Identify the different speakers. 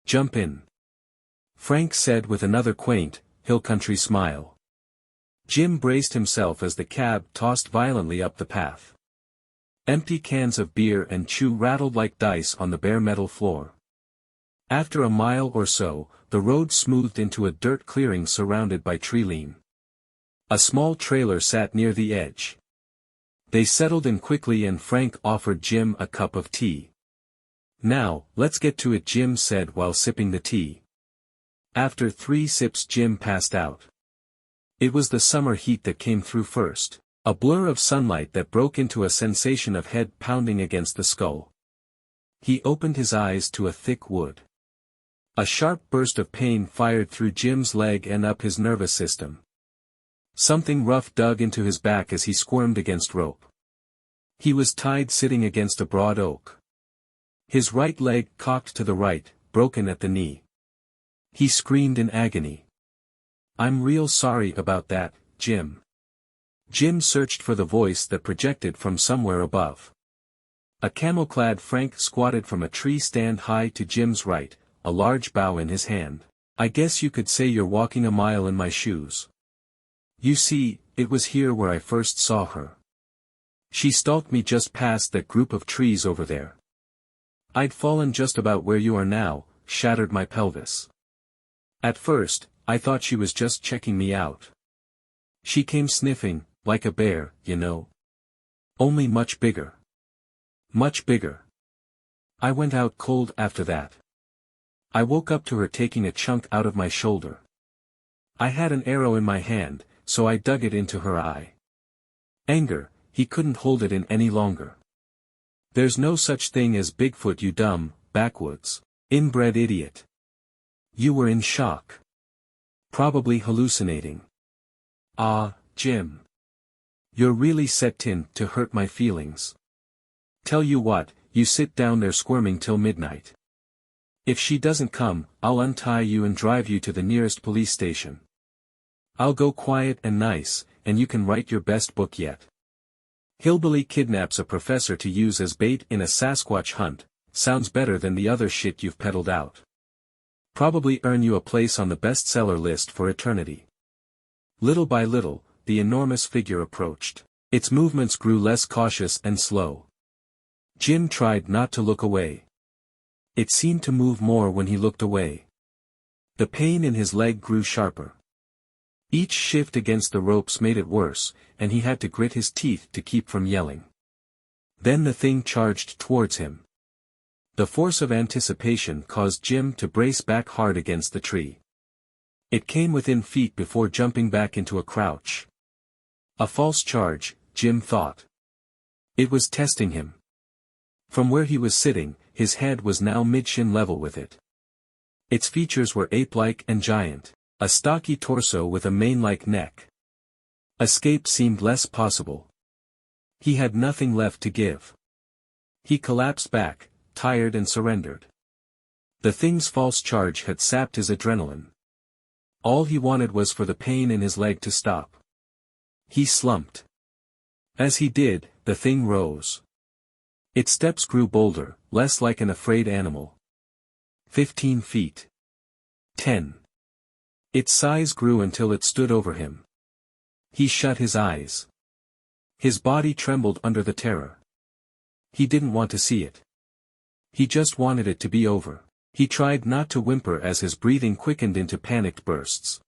Speaker 1: Jump in," Frank said with another quaint, hill-country smile. Jim braced himself as the cab tossed violently up the path. Empty cans of beer and chew rattled like dice on the bare metal floor. After a mile or so, the road smoothed into a dirt clearing surrounded by tree-line. A small trailer sat near the edge. They settled in quickly and Frank offered Jim a cup of tea. "Now, let's get to it," Jim said while sipping the tea. After 3 sips Jim passed out. It was the summer heat that came through first, a blur of sunlight that broke into a sensation of head pounding against the skull. He opened his eyes to a thick wood. A sharp burst of pain fired through Jim's leg and up his nervous system. Something rough dug into his back as he squirmed against rope. He was tied sitting against a broad oak. His right leg cocked to the right, broken at the knee. He screamed in agony. "I'm real sorry about that, Jim." Jim searched for the voice that projected from somewhere above. A camel-clad Frank squatted from a tree stand high to Jim's right, a large bough in his hand. "I guess you could say you're walking a mile in my shoes. You see, it was here where I first saw her. She stalked me just past that group of trees over there. I'd fallen just about where you are now, shattered my pelvis. At first, I thought she was just checking me out. She came sniffing, like a bear, you know. Only much bigger. Much bigger. I went out cold after that. I woke up to her taking a chunk out of my shoulder. I had an arrow in my hand, so I dug it into her eye. Anger, he couldn't hold it in any longer. There's no such thing as Bigfoot, you dumb, backwoods, inbred idiot. You were in shock. Probably hallucinating. Ah, Jim. You're really set in to hurt my feelings. Tell you what, you sit down there squirming till midnight. If she doesn't come, I'll untie you and drive you to the nearest police station. I'll go quiet and nice, and you can write your best book yet. Hillbilly kidnaps a professor to use as bait in a Sasquatch hunt, sounds better than the other shit you've peddled out. Probably earn you a place on the bestseller list for eternity." Little by little, the enormous figure approached. Its movements grew less cautious and slow. Jim tried not to look away. It seemed to move more when he looked away. The pain in his leg grew sharper. Each shift against the ropes made it worse, and he had to grit his teeth to keep from yelling. Then the thing charged towards him. The force of anticipation caused Jim to brace back hard against the tree. It came within feet before jumping back into a crouch. A false charge, Jim thought. It was testing him. From where he was sitting, his head was now mid-shin level with it. Its features were ape-like and giant. A stocky torso with a mane-like neck. Escape seemed less possible. He had nothing left to give. He collapsed back, tired and surrendered. The thing's false charge had sapped his adrenaline. All he wanted was for the pain in his leg to stop. He slumped. As he did, the thing rose. Its steps grew bolder, less like an afraid animal. 15 feet. 10. Its size grew until it stood over him. He shut his eyes. His body trembled under the terror. He didn't want to see it. He just wanted it to be over. He tried not to whimper as his breathing quickened into panicked bursts.